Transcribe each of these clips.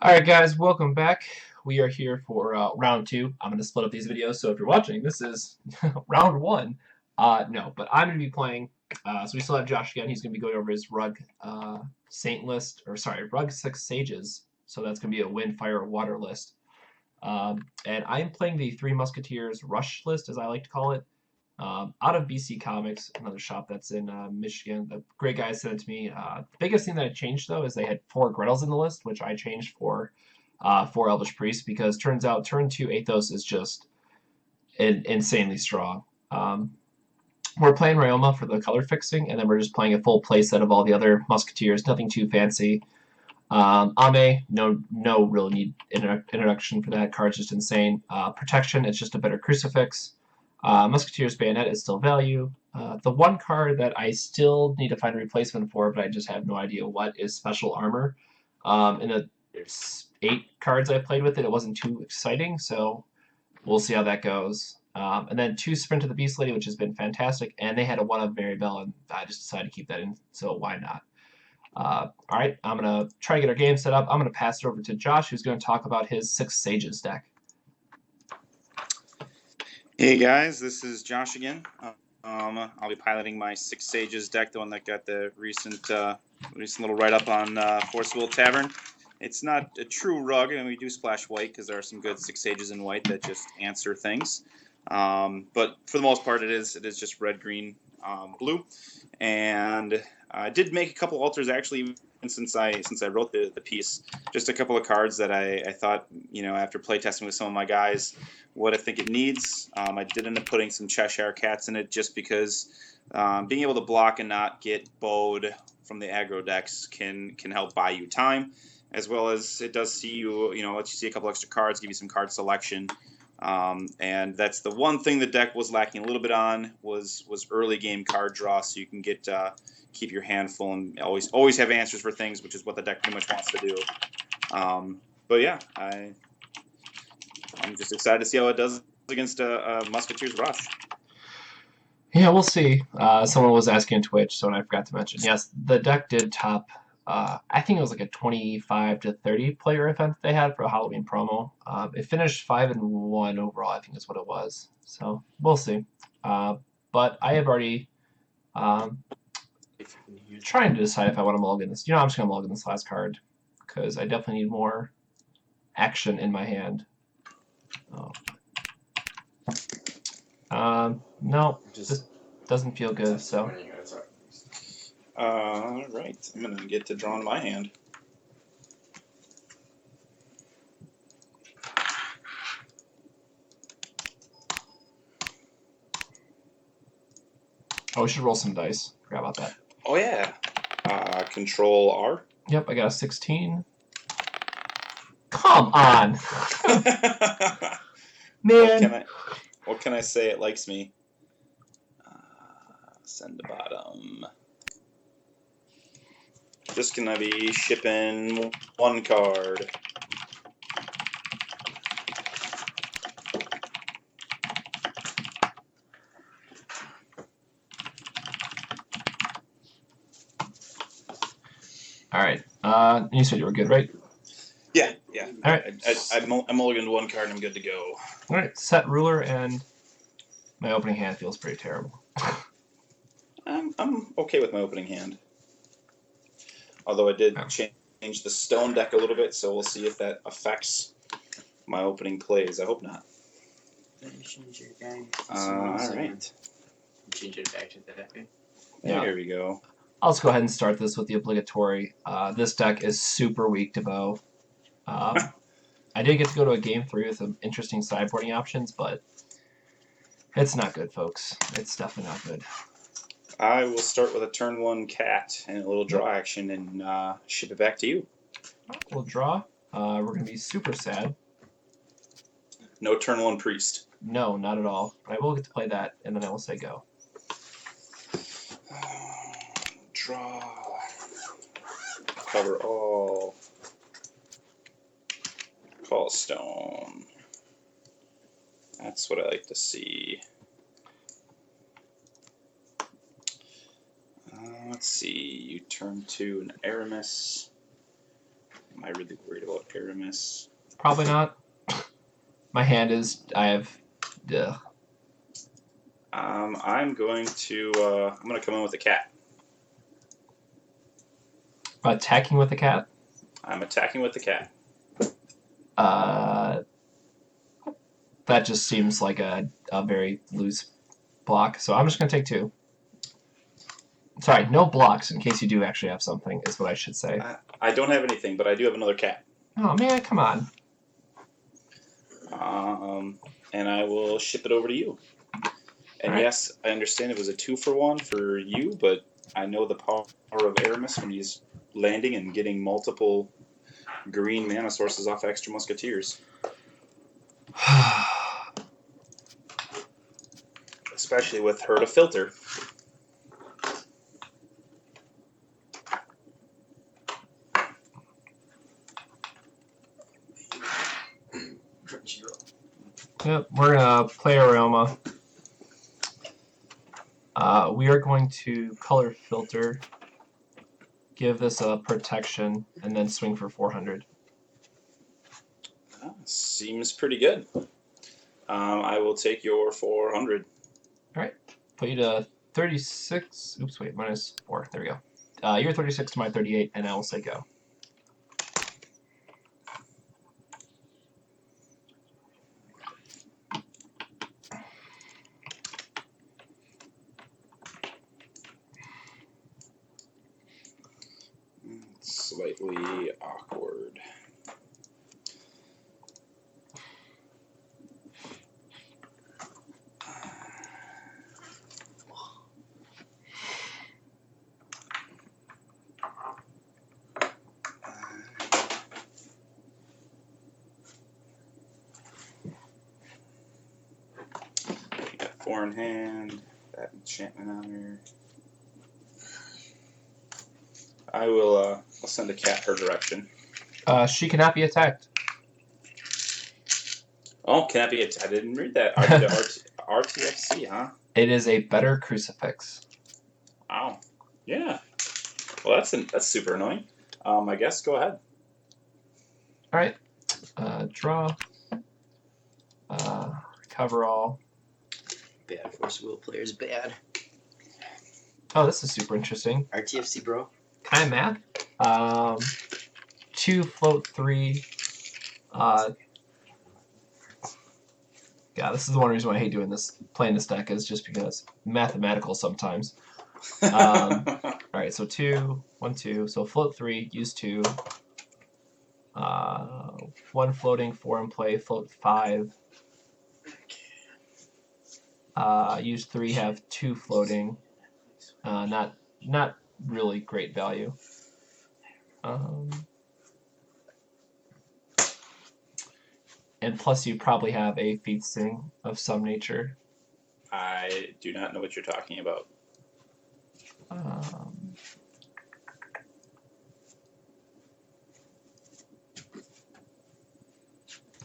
Alright guys, welcome back. We are here for round 2. I'm going to split up these videos, so if you're watching, this is round 1. No, but I'm going to be playing, so we still have Josh again. He's going to be going over his Rug Rug Six Sages. So that's going to be a wind, fire, water list. And I'm playing the Three Musketeers Rush list, as I like to call it. Out of BC Comics, another shop that's in Michigan. The great guy sent it to me. The biggest thing that I changed, though, is they had 4 Grettles in the list, which I changed for 4 Elvish Priests, because turns out turn 2 Athos is just insanely strong. We're playing Ryoma for the color fixing, and then we're just playing a full play set of all the other Musketeers, nothing too fancy. Ame, no real need introduction for that. Card's just insane. Protection, it's just a better Crucifix. Musketeers Bayonet is still value. The one card that I still need to find a replacement for, but I just have no idea what, is Special Armor. In the 8 cards I played with it, it wasn't too exciting, so we'll see how that goes. And then 2 Sprint to the Beast Lady, which has been fantastic, and they had a 1 of Maribel, and I just decided to keep that in, so why not? Alright, I'm going to try to get our game set up. I'm going to pass it over to Josh, who's going to talk about his Six Sages deck. Hey guys, this is Josh again. I'll be piloting my Six Sages deck, the one that got the recent little write-up on Forcewheel Tavern. It's not a true rug, and we do splash white because there are some good Six Sages in white that just answer things. But for the most part, it is just red, green, blue, and I did make a couple alters actually since I wrote the piece. Just a couple of cards that I thought, after playtesting with some of my guys, what I think it needs. I did end up putting some Cheshire Cats in it just because being able to block and not get bowed from the aggro decks can help buy you time, as well as it does see you, let you see a couple extra cards, give you some card selection. And that's the one thing the deck was lacking a little bit on was early game card draw, so you can get keep your hand full and always have answers for things, which is what the deck pretty much wants to do. But yeah, I'm just excited to see how it does against a Musketeers Rush. Yeah, we'll see. Someone was asking on Twitch, so I forgot to mention. Yes, the deck did top. I think it was like a 25 to 30 player event they had for a Halloween promo. It finished 5-1 overall, I think is what it was. So we'll see. But I have already trying to decide if I want to mulligan this. I'm just gonna mulligan this last card because I definitely need more action in my hand. No, this doesn't feel good. So. Right, I'm gonna get to drawing my hand. Oh, we should roll some dice. Forgot about that. Oh yeah. Control R. Yep, I got a 16. Come on, man. What can I say? It likes me. Send to bottom. Just gonna be shipping 1 card. All right. You said you were good, right? Yeah. All right. I mulliganed 1 card and I'm good to go. All right. Set ruler, and my opening hand feels pretty terrible. I'm okay with my opening hand. Although I did change the stone deck a little bit, so we'll see if that affects my opening plays. I hope not. Change your game. All right. Change it back to the deck. Yeah. There we go. I'll just go ahead and start this with the obligatory. This deck is super weak to bow. I did get to go to a game 3 with some interesting sideboarding options, but it's not good, folks. It's definitely not good. I will start with a turn 1 cat and a little draw action and ship it back to you. We'll draw. We're going to be super sad. No turn 1 priest. No, not at all. But I will get to play that, and then I will say go. Draw. Cover all. Call stone. That's what I like to see. Let's see. You turn to an Aramis. Am I really worried about Aramis? Probably not. My hand is. I have. Ugh. I'm going to come in with a cat. Attacking with the cat. I'm attacking with the cat. That just seems like a very loose block. So I'm just gonna take 2. Sorry, no blocks in case you do actually have something, is what I should say. I don't have anything, but I do have another cat. Oh man, come on. And I will ship it over to you. And All right. yes, I understand it was a 2-for-1 for you, but I know the power of Aramis when he's landing and getting multiple green mana sources off extra Musketeers. Especially with her to filter. Yep, we're gonna play Aroma. We are going to color filter, give this a protection, and then swing for 400. Seems pretty good. I will take your 400. All right, put you to 36. Oops, wait, -4. There we go. You're 36 to my 38, and I will say go. Slightly awkward. Got 4 in hand. That enchantment on her. I will. I'll send a cat her direction. She cannot be attacked. Oh, can that be it? I didn't read that. RTFC, huh? It is a better crucifix. Wow. Yeah. Well, that's super annoying. I guess go ahead. All right. Draw. Cover all. Bad Force Wheel player's bad. Oh, this is super interesting. RTFC, bro. Kind of math. 2 float 3. Yeah, this is the one reason why I hate playing this deck is just because mathematical sometimes. All right, so 2, 1, 2. So float 3, use 2. 1 floating, 4 in play, float 5. Use 3, have 2 floating. Not really great value. And plus, you probably have a feasting of some nature. I do not know what you're talking about.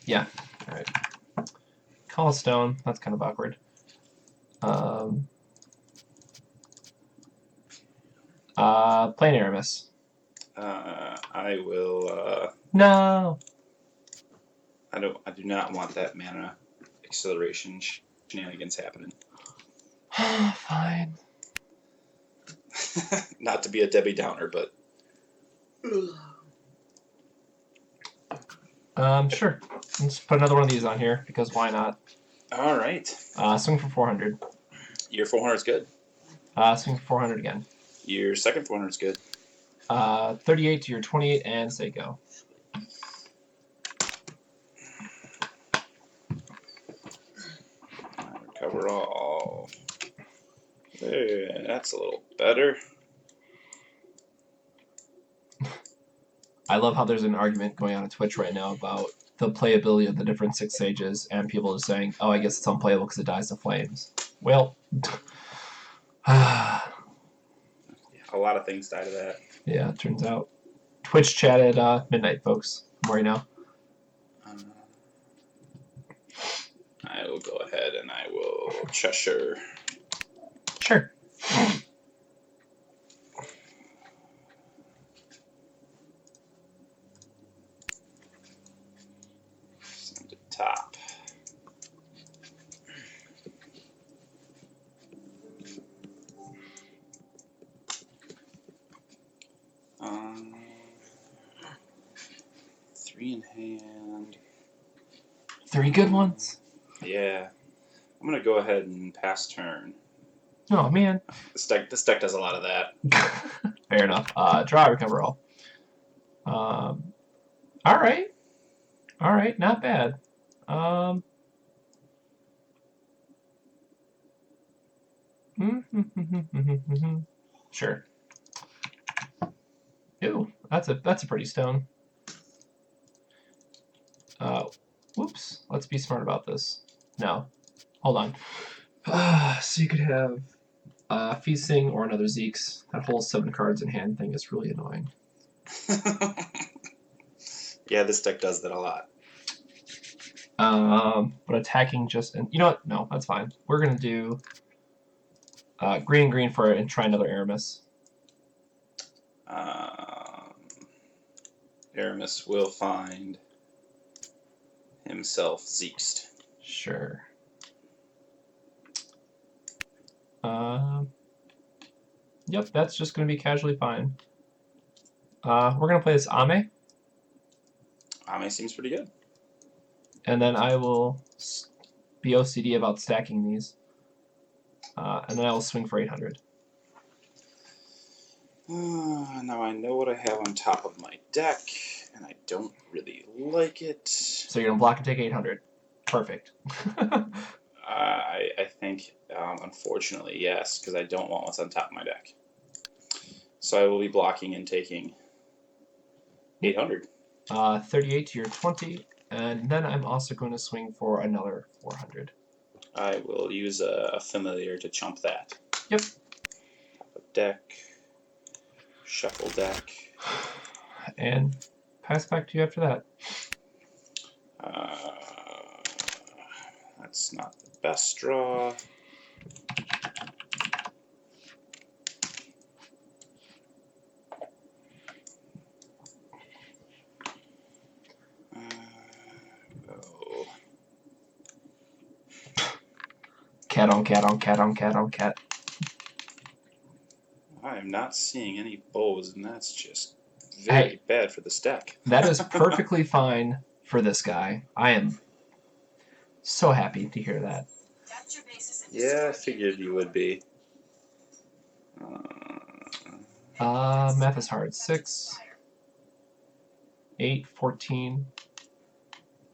Yeah. All right. Call a stone. That's kind of awkward. Play an Aramis. I will. No. I do not want that mana acceleration shenanigans happening. Fine. Not to be a Debbie Downer, but sure. Let's put another one of these on here because why not? all right. Swing for 400. Your 400 is good. Swing for 400 again. Your second 400 is good. 38 to your 28 and say go. Recover all. There, that's a little better. I love how there's an argument going on Twitch right now about the playability of the different Six Sages, and people are saying, oh, I guess it's unplayable because it dies to flames. Well, a lot of things die to that. Yeah, it turns out. Twitch chat at midnight, folks. I'm worried now. I will go ahead and I will Cheshire. Sure. 3 in hand. 3 good ones. Yeah. I'm gonna go ahead and pass turn. Oh man. This deck does a lot of that. Fair enough. Draw, recover all. All right. All right. Not bad. Sure. Ew, that's a pretty stone. Whoops. Let's be smart about this. No. Hold on. So you could have Feasting or another Zeke's. That whole 7 cards in hand thing is really annoying. Yeah, this deck does that a lot. But attacking just... And you know what? No, that's fine. We're going to do green for it and try another Aramis. Aramis will find himself Zeeked. Sure. Yep, that's just going to be casually fine. We're going to play this Ame. Ame seems pretty good. And then I will be OCD about stacking these. And then I will swing for 800. Now I know what I have on top of my deck, and I don't really like it. So you're going to block and take 800. Perfect. I think, unfortunately, yes, because I don't want what's on top of my deck. So I will be blocking and taking 800. 38 to your 20, and then I'm also going to swing for another 400. I will use a familiar to chump that. Yep. Top of deck, shuffle deck. And pass back to you after that. That's not the best draw. Cat on cat on cat on cat on cat. I am not seeing any bows, and that's just very bad for this deck. That is perfectly fine for this guy. I am so happy to hear that. Yeah, I figured you would be. Math is hard. 6, 8, 14.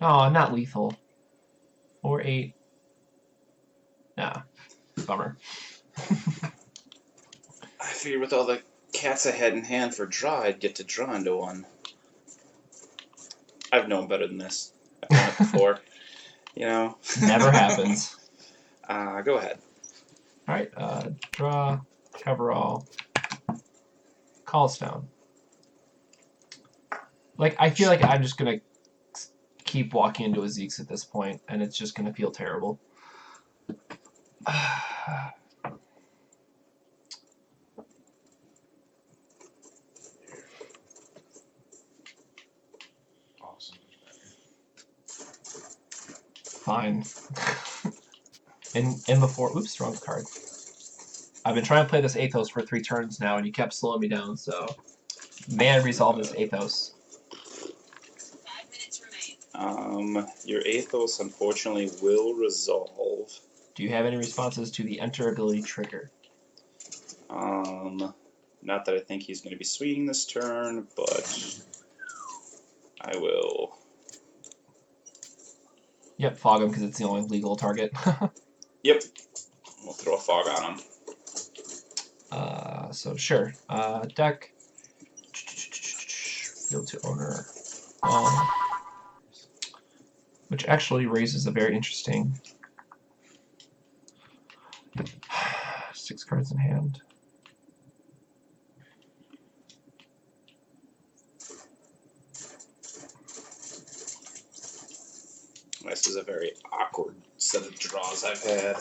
Oh, not lethal. 4, 8. Nah, bummer. I figured with all the cats I had in hand for draw, I'd get to draw into one. I've known better than this. I've done it before. You know? Never happens. Go ahead. Alright, draw, cover all, call stone. Like, I feel like I'm just gonna keep walking into a Zeke's at this point, and it's just gonna feel terrible. Awesome. Fine. in before, oops, wrong card. I've been trying to play this Athos for 3 turns now, and you kept slowing me down, so may I resolve this Athos? 5 minutes remain. Your Athos unfortunately will resolve. Do you have any responses to the enter ability trigger? Not that I think he's going to be swinging this turn, but I will. Yep, fog him because it's the only legal target. Yep. We'll throw a fog on him. So sure. Deck. Field to owner. Which actually raises a very interesting 6 cards in hand. This is a very awkward set of draws I've had.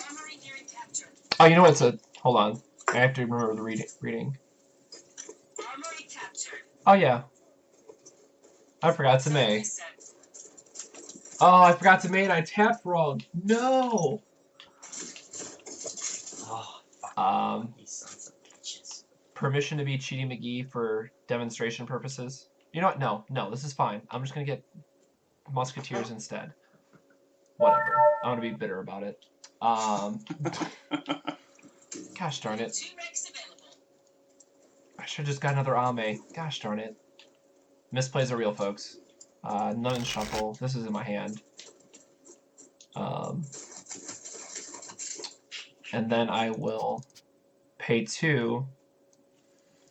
Armory nearing capture. Oh, you know what's a... Hold on. I have to remember the reading. Armory captured. Oh, yeah. I forgot to May. Oh, I forgot to May and I tapped wrong. No! Oh, these sons of bitches. Permission to be Cheaty McGee for demonstration purposes. You know what? No, no, this is fine. I'm just gonna get Musketeers instead. Whatever. I'm gonna be bitter about it. Gosh darn it. 2 wrecks available. I should have just got another Ame. Gosh darn it. Misplays are real, folks. None in shuffle. This is in my hand. And then I will pay 2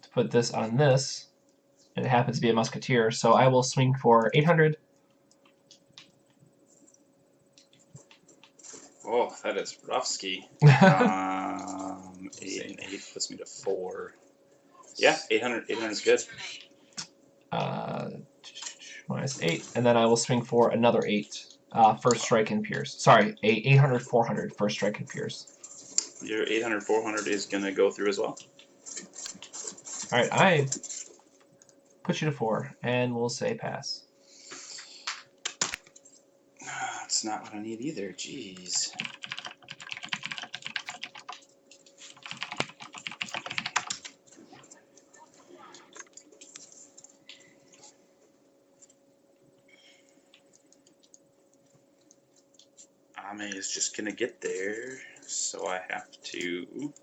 to put this on this. And it happens to be a Musketeer, so I will swing for 800. Oh, that is rough ski. 8 and 8 puts me to 4. Yeah, 800. 800 is good. Minus 8, and then I will swing for another 8. First strike and pierce. Sorry, 800, 400, first strike and pierce. Your 800, 400 is going to go through as well. Alright, I put you to 4, and we'll say pass. That's not what I need either. Jeez. Ame is just going to get there, so I have to...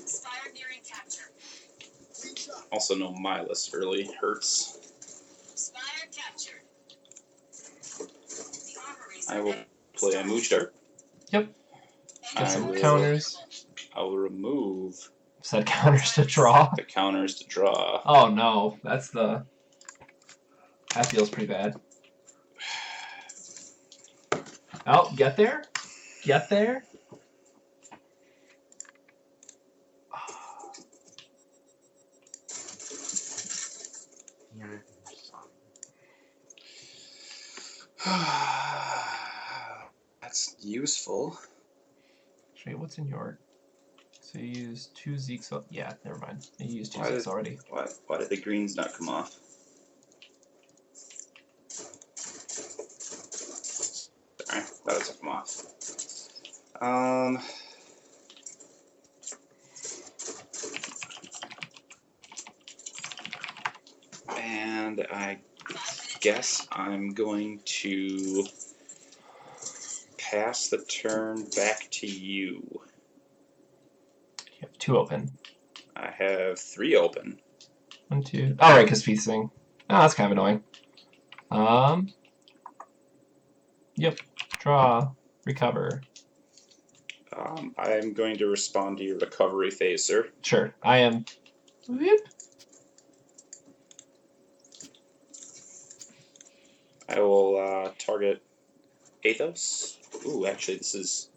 Spire nearing capture. Also, no Milas really hurts. Spire captured. The armories I will play a Mooch Dart. Yep. Get some will- counters. I will remove Said counters to draw. the counters to draw. Oh no, that's the... That feels pretty bad. Oh, get there? Get there? That's useful. Actually, what's in your... So you use 2 Zeeks... Oh, yeah, never mind. You used 2 Why Zeeks did- already. Why did the greens not come off? Sorry, thought it took them off. And I guess I'm going to pass the turn back to you. You have 2 open. I have 3 open. 1, 2... Oh, right, because feasting. Oh, that's kind of annoying. Yep. Draw. Recover. I am going to respond to your recovery phase, sir. Sure. I am... Whoop. I will target Athos. Ooh, actually, this is...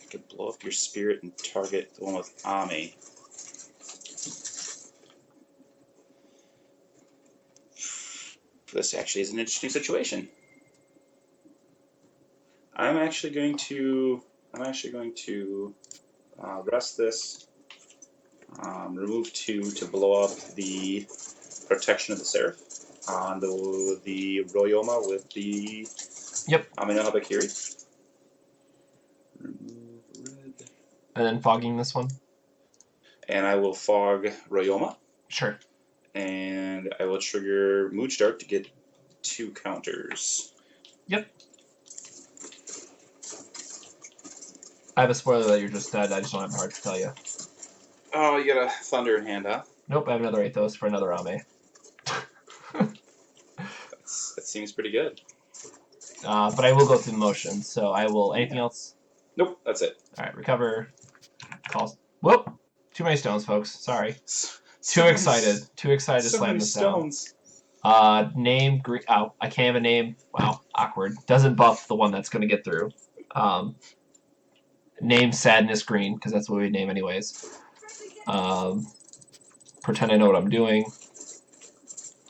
I could blow up your spirit and target the one with Ami. This actually is an interesting situation. I'm actually going to rest this. Remove 2 to blow up the protection of the Seraph on the Royoma with the Amino Habakiri. Remove red. And then fogging this one? And I will fog Royoma. Sure. And I will trigger Mooch Dart to get 2 counters. Yep. I have a spoiler that you're just dead. I just don't have the heart to tell you. Oh, you got a Thunder in hand, huh? Nope, I have another Athos for another Ame. That seems pretty good. But I will go through the motions, so I will... Anything else? Nope, that's it. Alright, recover. Calls. Whoop! Too many stones, folks. Sorry. Too excited. Too excited to slam this stones. down. Name green... Oh, I can't have a name. Wow, awkward. Doesn't buff the one that's going to get through. Name Sadness Green, because that's what we name anyways. Pretend I know what I'm doing.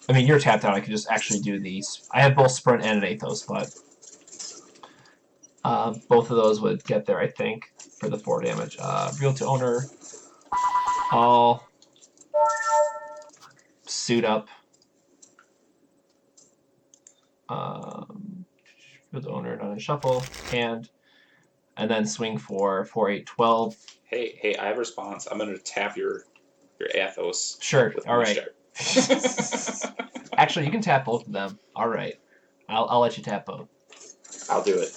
I mean, you're tapped out. I could just actually do these. I have both Sprint and an Athos, but both of those would get there, I think, for the 4 damage. Real to owner. I'll suit up. Real to owner, not in shuffle. And and then swing for 4, 8, 12. Hey, I have a response. I'm gonna tap your Athos Sure. with All my right. shark. Actually, you can tap both of them. All right. I'll let you tap both. I'll do it,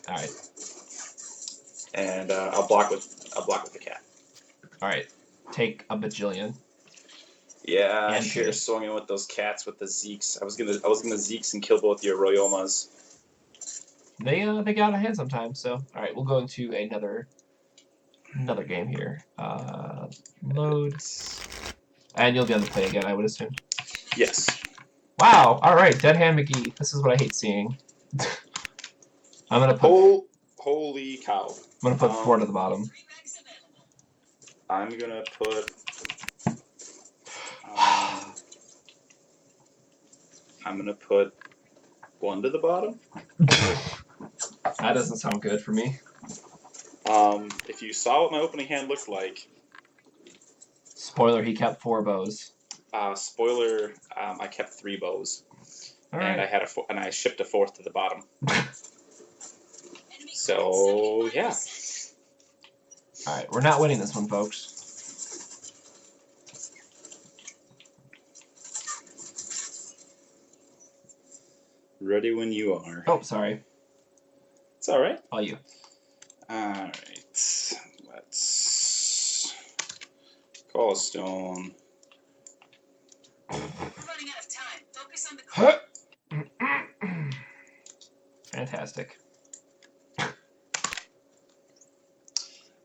All right. and I'll block with the cat. All right. Take a bajillion. Yeah, I And should have pierce. swung in with those cats with the Zeeks. I was gonna Zeeks and kill both your Royomas. They get out of hand sometimes. So all right, we'll go into another game here. Load, and you'll be on the play again, I would assume. Yes. Wow. All right, Dead Hand McGee. This is what I hate seeing. I'm gonna put. Holy cow! I'm gonna put 4 to the bottom. 3 bags available. I'm gonna put. I'm gonna put 1 to the bottom. That doesn't sound good for me. If you saw what my opening hand looked like, Spoiler: he kept 4 bows. spoiler, I kept 3 bows, All and right. I shipped a 4th to the bottom. Enemy So yeah, All right, we're not winning this one, folks. ready when you are. Oh, sorry. It's all right. All you. All right, let's call a stone. We're running out of time. Focus on the call. Fantastic.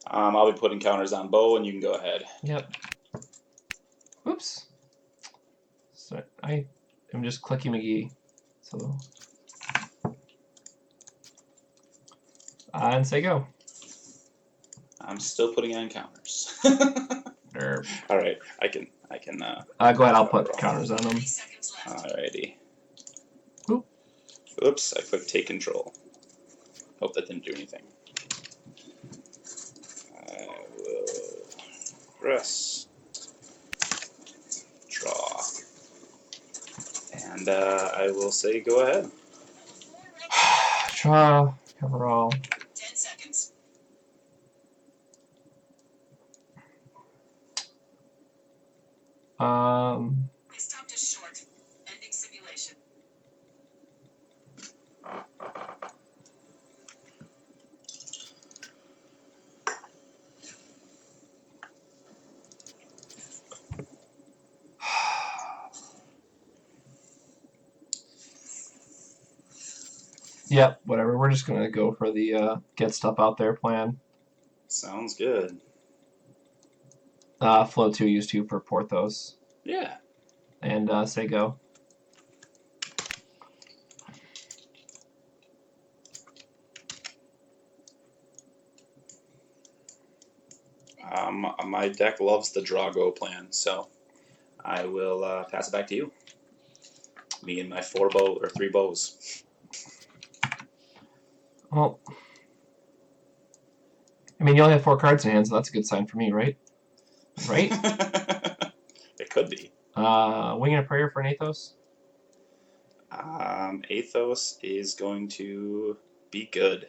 I'll be putting counters on bow, and you can go ahead. Yep. Oops. So I am just Clicky McGee. So and say go. I'm still putting on counters. Or All right, I can. go ahead. I'll put counters on them. 30 seconds left. Alrighty. Oop. Oops, I clicked take control. Hope that didn't do anything. I will press, draw, and I will say go ahead. 4 ready. Draw. Cover all. 10 seconds. They stopped us short. Ending simulation. Yep. Whatever. We're just gonna go for the get stuff out there plan. Sounds good. Flow 2, use 2 for Porthos, Yeah. and say go. My deck loves the draw go plan, so I will pass it back to you. Me and my 3 bows. Well, I mean, you only have 4 cards in hand, so that's a good sign for me, right? Right? It could be. Wing and a prayer for an Athos. Athos is going to be good.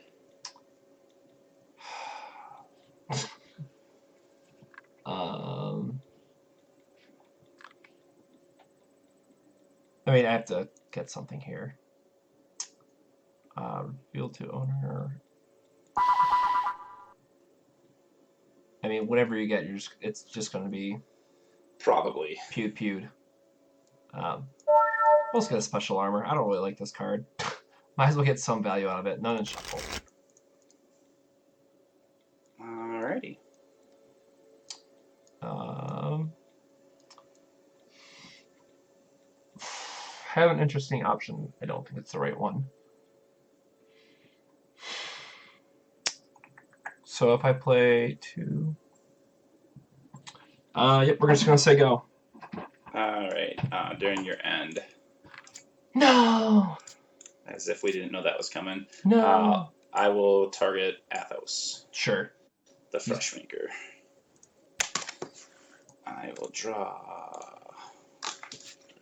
I mean, I have to get something here. Reveal to owner. I mean, whatever you get, it's just going to be Probably. pewed. We'll just get a special armor. I don't really like this card. Might as well get some value out of it. None in shuffle. Alrighty. Have an interesting option. I don't think it's the right one. So if I play 2, yep, we're just gonna say go. Alright. During your end, No, as if we didn't know that was coming, no. I will target Athos, Sure. the fresh maker. I will draw.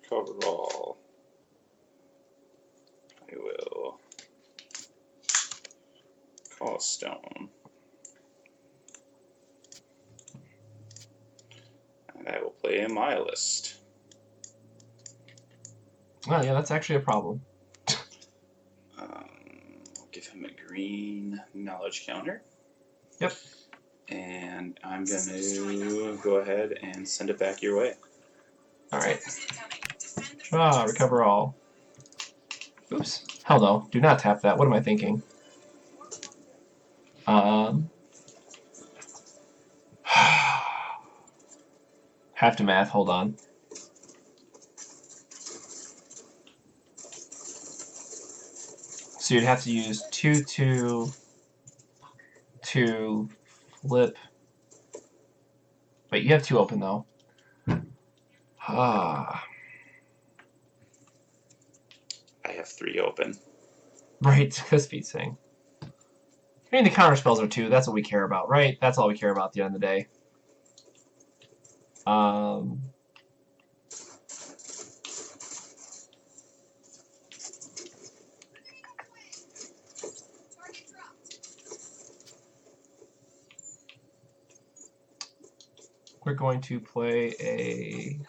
Cover all. I will Draw a stone. And I will play a Nihilist. Oh, yeah, that's actually a problem. I'll give him a green knowledge counter. Yep. And I'm going to go ahead and send it back your way. Alright. Ah, recover all. Oops. Hell no. Do not tap that. What am I thinking? Have to math. Hold on. So you'd have to use 2/2 to flip. Wait, you have 2 open though. Ah. I have 3 open. Right, because Pete's saying. I mean, the counter spells are 2. That's what we care about, right? That's all we care about at the end of the day. We're going to play a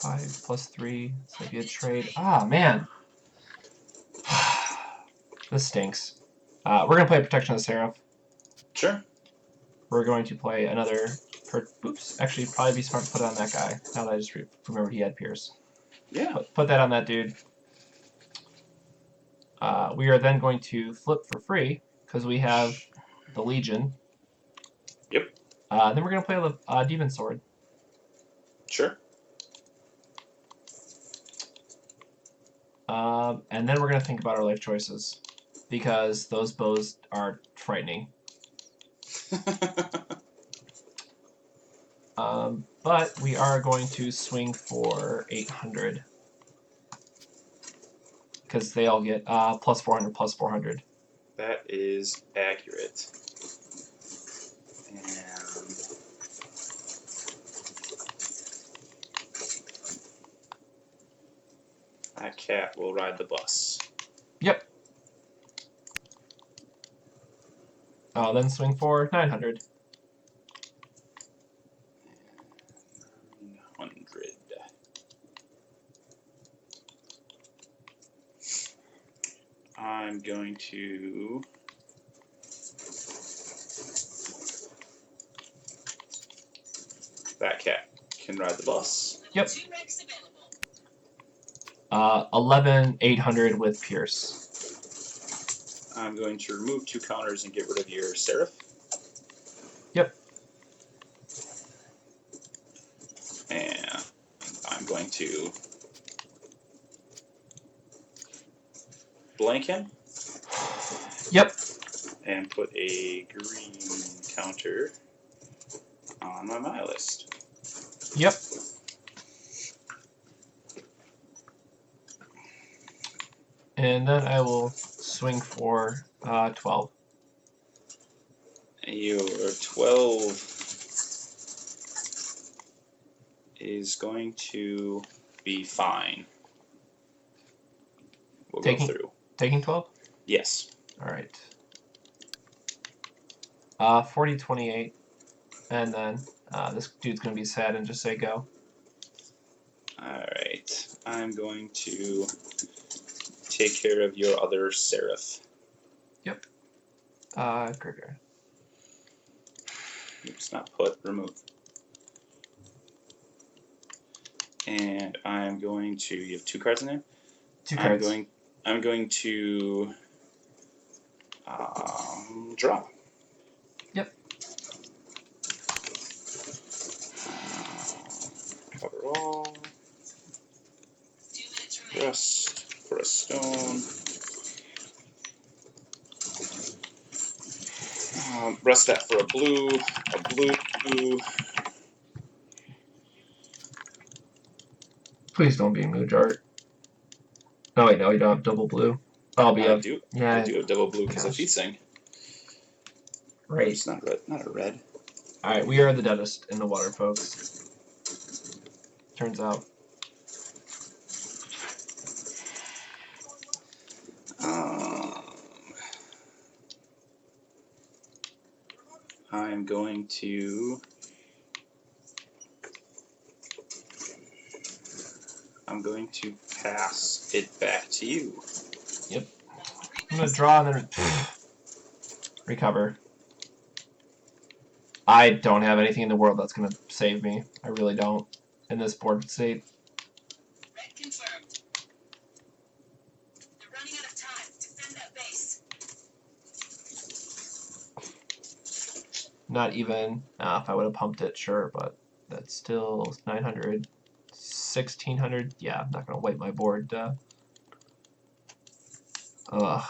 5 plus 3. So it'd be a trade. Ah, man. This stinks. We're going to play Protection of the Seraph. Sure. We're going to play another... Oops. Actually, probably be smart to put it on that guy. Now that I just remembered he had Pierce. Yeah. Put that on that dude. We are then going to flip for free, because we have the Legion. Yep. Then we're going to play the Demon Sword. Sure. And then we're going to think about our life choices, because those bows are frightening. But we are going to swing for 800, because they all get plus 400, plus 400. That is accurate. And that cat will ride the bus. Yep. Then swing for 900. 900. I'm going to that cat can ride the bus. Yep. 11,800 with Pierce. I'm going to remove 2 counters and get rid of your Seraph. Yep. And I'm going to blank him. Yep. And put a green counter on my Nihilist. Yep. And then I will swing for 12. Your 12 is going to be fine. We'll go through. Taking 12? Yes. Alright. 40, 28. And then this dude's going to be sad and just say go. Alright. I'm going to take care of your other Seraph. Yep. Graveyard. Oops, not put, remove. And I'm going to, you have 2 cards in there? 2 cards. I'm going to draw. Yep. Cover all. Rust for a stone. Rust that for a blue. Please don't be Moojart. Oh wait, no, you don't have double blue. I'll be I do yeah. I do have double blue because of Gosh. Feetsing. Right. It's not red. Not a red. Alright, we are the deadest in the water, folks. Turns out. I'm going to pass it back to you. Yep. I'm gonna draw and then recover. I don't have anything in the world that's gonna save me. I really don't in this board state. Red confirmed. They're running out of time. Defend that base. Not even. If I would have pumped it, sure, but that's still 900, 1600. Yeah, I'm not gonna wipe my board. Ugh.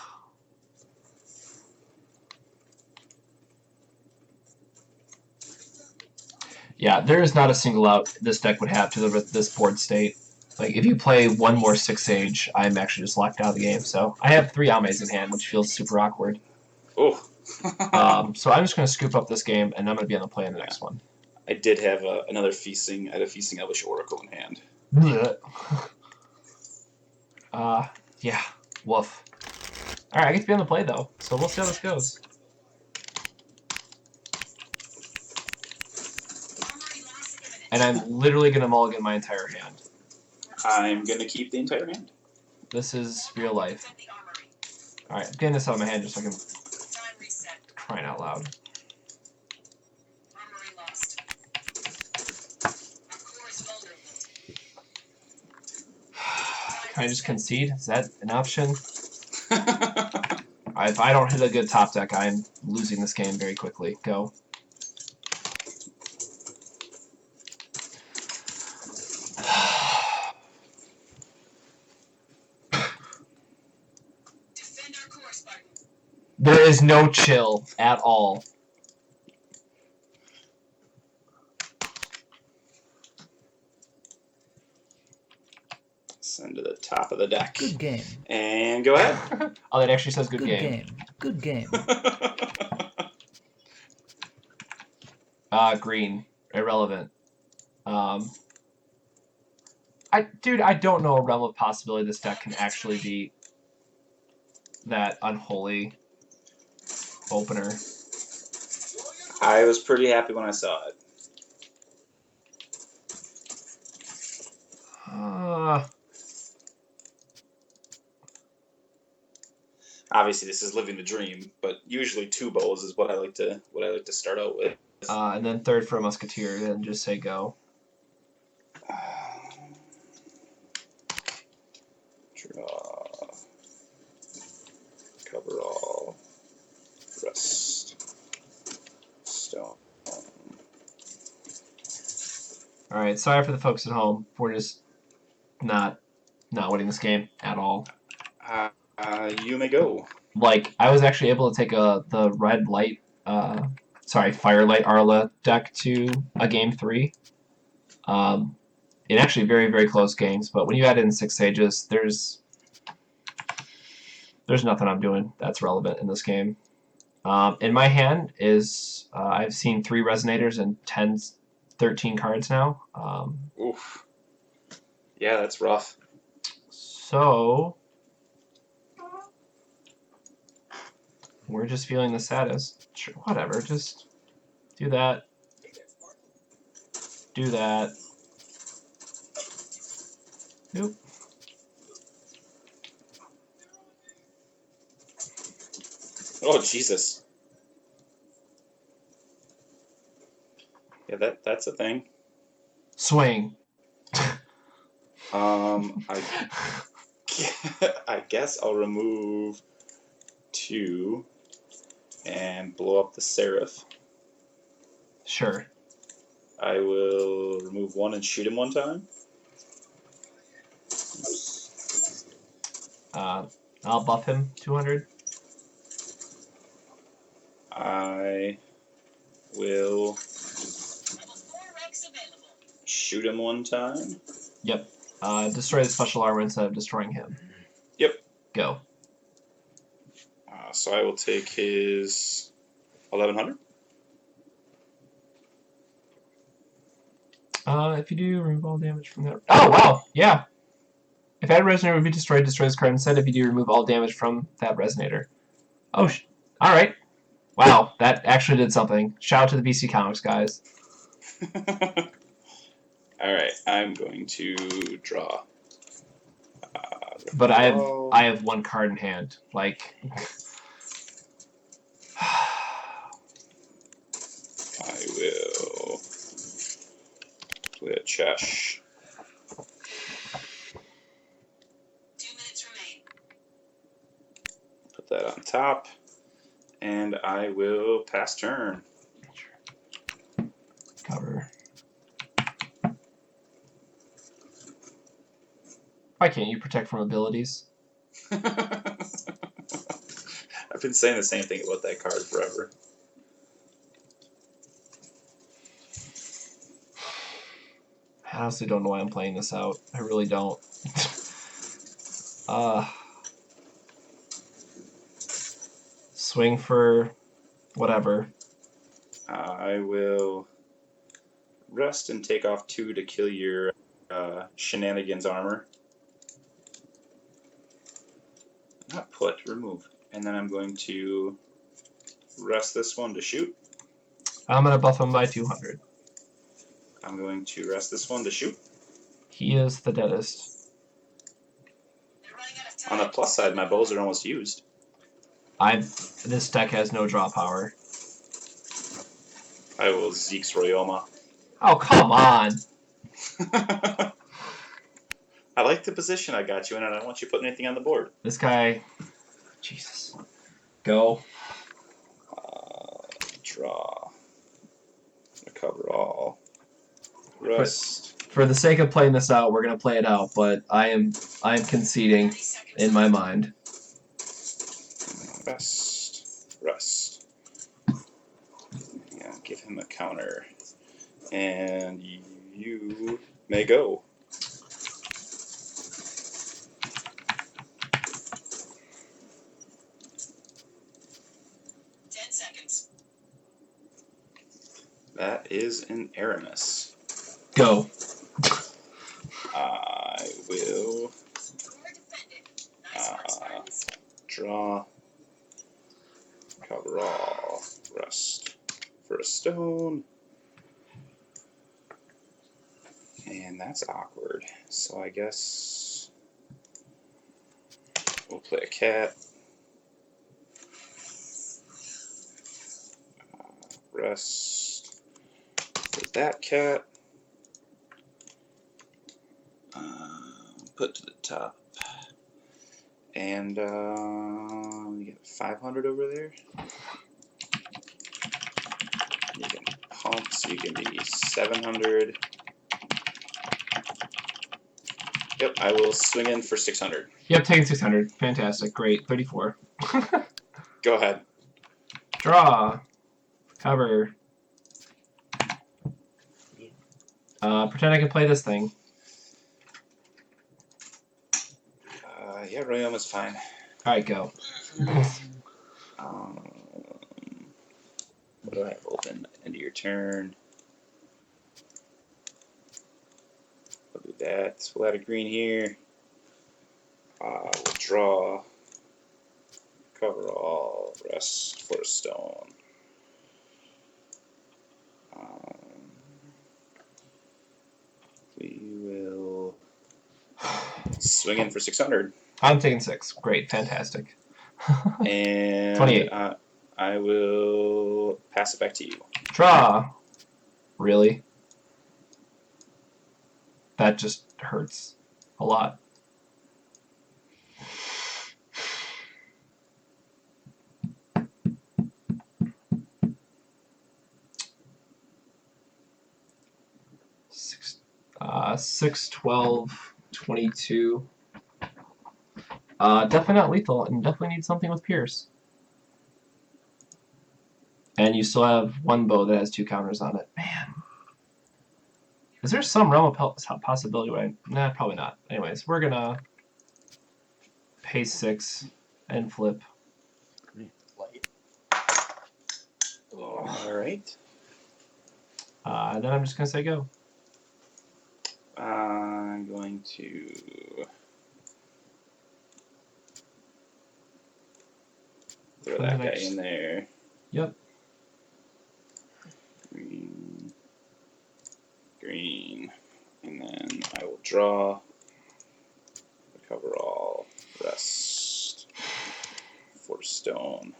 Yeah, there is not a single out this deck would have to this board state. Like, if you play one more 6 Sage, I'm actually just locked out of the game. So I have 3 Ames in hand, which feels super awkward. Oh. So I'm just going to scoop up this game, and I'm going to be on the play in the next one. I did have another feasting. I had a feasting Elvish Oracle in hand. Yeah, woof. Alright, I get to be on the play, though, so we'll see how this goes. And I'm literally going to mulligan my entire hand. I'm going to keep the entire hand. This is real life. Alright, I'm getting this out of my hand just so I can... Time reset. Crying out loud. Armory lost. Our core is vulnerable. Can I just concede? Is that an option? If I don't hit a good top deck, I'm losing this game very quickly. Go. Defend our core, Spartan. There is no chill at all. Send to the top of the deck. Good game. And go ahead. Oh, that actually says good Good game. game. Good game. Green. Irrelevant. Dude, I don't know a realm of possibility this deck can actually be that unholy opener. I was pretty happy when I saw it. Obviously, this is living the dream, but usually 2 bowls is what I like to start out with. And then third for a Musketeer, and just say go. Draw. Cover all. Rest. Stone. Alright, sorry for the folks at home. We're just not winning this game at all. You may go. Like, I was actually able to take the red light, Firelight Arla deck to a game 3. In actually very, very close games, but when you add in 6 Sages, there's nothing I'm doing that's relevant in this game. In my hand is, I've seen 3 Resonators and 13 cards now. Oof. Yeah, that's rough. So we're just feeling the saddest. Sure, whatever, just do that. Do that. Nope. Oh, Jesus. Yeah, that's a thing. Swing. I guess I'll remove 2 and blow up the Seraph. Sure. I will remove 1 and shoot him 1 time. I'll buff him 200. I will Level 4 ranks available. shoot him 1 time. Yep. Destroy the special armor instead of destroying him. Yep. Go. So I will take his 1100. If you do, remove all damage from that. Oh, wow! Yeah! If that resonator would be destroyed, destroy this card instead. If you do, remove all damage from that resonator. Oh, alright. Wow, that actually did something. Shout out to the BC Comics guys. Alright, I'm going to draw. But I have one card in hand. Like I will play a chesh. 2 minutes remain. Put that on top. And I will pass turn. cover. Why can't you protect from abilities? I've been saying the same thing about that card forever. I honestly don't know why I'm playing this out. I really don't. Swing for whatever. I will rest and take off 2 to kill your shenanigans armor. Not put, remove. And then I'm going to rest this one to shoot. I'm going to buff him by 200. I'm going to rest this one to shoot. He is the deadest. They're running out of On time. the plus side, my bows are almost used. This deck has no draw power. I will Zeke's Royoma. Oh, come on! I like the position I got you in, and I don't want you putting anything on the board. This guy... Jesus. Go. Draw. Recover all. Rest. For the sake of playing this out, we're going to play it out, but I am conceding 30 seconds. in my mind. Rest. Rest. Yeah, give him a counter. And you may go. Seconds. That is an Aramis. Go. I will Score defended. Nice work, Spartans. draw. Cover all. Rest for a stone. And that's awkward. So I guess we'll play a cat. Rest for that cat. Put to the top. And we get 500 over there. You can pump, so you can be 700. Yep, I will swing in for 600. Yep, taking 600. Fantastic. Great. 34. Go ahead. Draw. Cover. Pretend I can play this thing. Yeah, Royoma's fine. Alright, go. What do I have open? End of your turn. I'll do that. We'll add a green here. We'll draw. Cover all. Rest for a stone. We will swing in for 600. I'm taking 6. Great. Fantastic. And 28. I will pass it back to you. Draw. Really? That just hurts a lot. Six, 12, 22. Definitely not lethal, and definitely need something with Pierce. And you still have one bow that has 2 counters on it. Man. Is there some realm of possibility where Nah, probably not. Anyways, we're gonna pay 6 and flip. Alright. Then I'm just gonna say go. I'm going to throw for the that guy next. in there. Yep. Green. Green. And then I will draw. Recover all. Rest. For stone.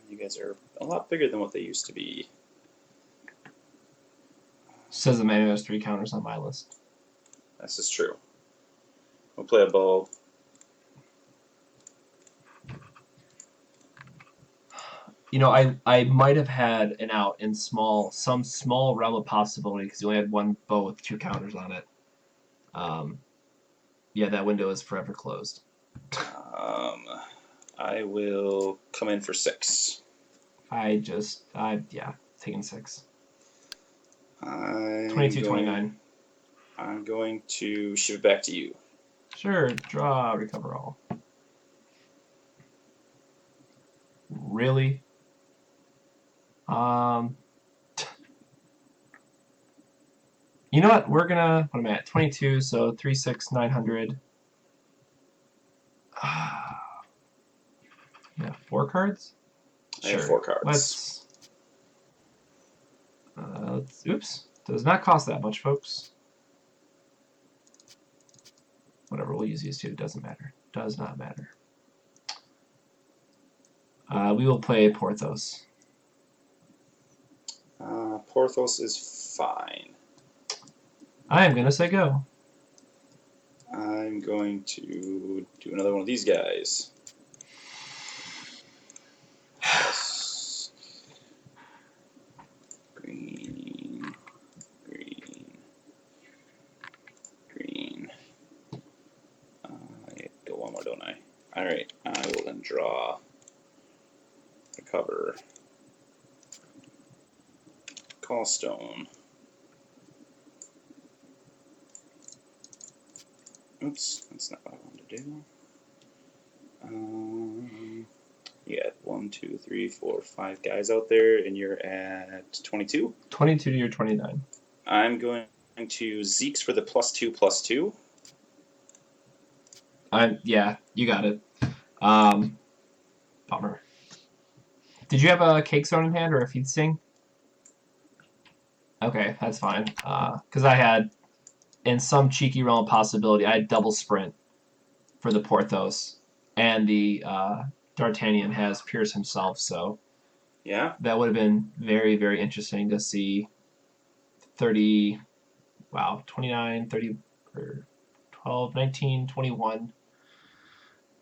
You guys are a lot bigger than what they used to be. Says the man who has 3 counters on my list. This is true. We'll play a bow. You know, I might have had an out in some small realm of possibility because you only had one bow with 2 counters on it. Yeah, that window is forever closed. I will come in for 6. Yeah, taking 6. 22, 29. I'm going to ship it back to you. Sure, draw, recover all. Really? You know what? We're gonna. What am I at? 22. So 3, 6, 900. Yeah, 4 cards. I have 4 cards. Let's. Oops. Does not cost that much, folks. Whatever. We'll use these 2. Doesn't matter. Does not matter. We will play Porthos. Porthos is fine. I am gonna say go. I'm going to do another one of these guys. Yes. Green, green, green. I go one more, don't I? All right. I will then draw. Recover. Call stone. Oops, that's not what I wanted to do. You got 1, 2, 3, 4, 5 guys out there, and you're at 22. 22 to your 29. I'm going to Zeke's for the +2/+2. Yeah, you got it. Bummer. Did you have a cake zone in hand or a feed sting? Okay, that's fine. Because I had, in some cheeky realm of possibility, I had double sprint for the Porthos, and the D'Artagnan has Pierce himself, so Yeah. that would have been very, very interesting to see 30, wow, 29, 30, or 12, 19, 21,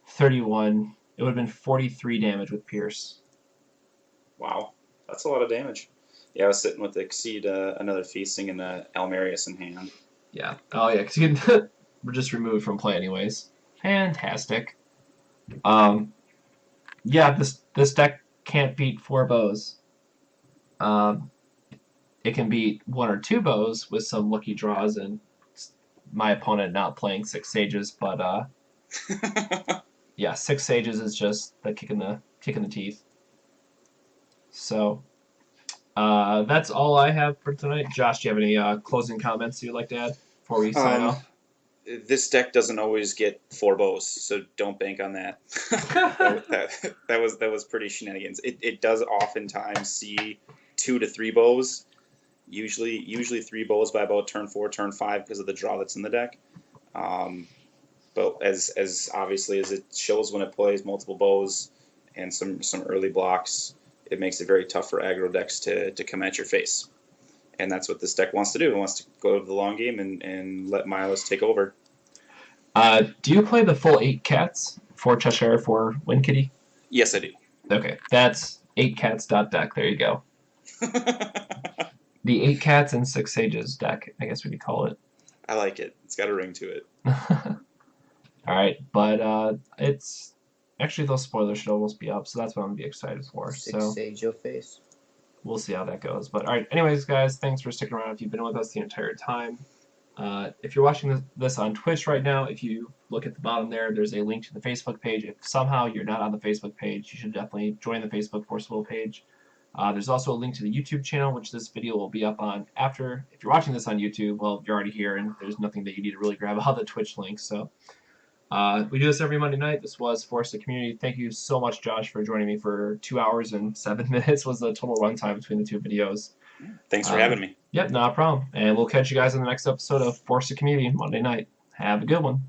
31. It would have been 43 damage with Pierce. Wow, that's a lot of damage. Yeah, I was sitting with Exceed, another Feasting, and Almerius in hand. Yeah. Oh, yeah, because we're just removed from play anyways. Fantastic. Yeah, this deck can't beat 4 bows. It can beat 1 or 2 bows with some lucky draws and my opponent not playing 6 Sages, but yeah, 6 Sages is just the kick in the teeth. So that's all I have for tonight. Josh, do you have any closing comments you'd like to add before we sign off? This deck doesn't always get 4 bows, so don't bank on that. that was pretty shenanigans. It does oftentimes see 2 to 3 bows. Usually 3 bows by about turn 4, turn 5 because of the draw that's in the deck. But as obviously as it shows when it plays multiple bows and some early blocks, it makes it very tough for aggro decks to come at your face. And that's what this deck wants to do. It wants to go to the long game and let Milos take over. Do you play the full 8 cats for Cheshire for Wind Kitty? Yes, I do. Okay, that's 8cats.deck. There you go. The 8 cats and 6 sages deck, I guess we could call it. I like it. It's got a ring to it. All right, but it's actually those spoilers should almost be up, so that's what I'm gonna be excited for. Six Sage your face. We'll see how that goes. But all right, anyways, guys, thanks for sticking around. If you've been with us the entire time, if you're watching this on Twitch right now, if you look at the bottom there, there's a link to the Facebook page. If somehow you're not on the Facebook page, you should definitely join the Facebook Forceful page. There's also a link to the YouTube channel, which this video will be up on after. If you're watching this on YouTube, well, you're already here, and there's nothing that you need to really grab out of the Twitch link. So We do this every Monday night. This was Force the Community. Thank you so much, Josh, for joining me for 2 hours and 7 minutes was the total runtime between the two videos. Thanks for having me. Yep, not a problem. And we'll catch you guys in the next episode of Force the Community Monday night. Have a good one.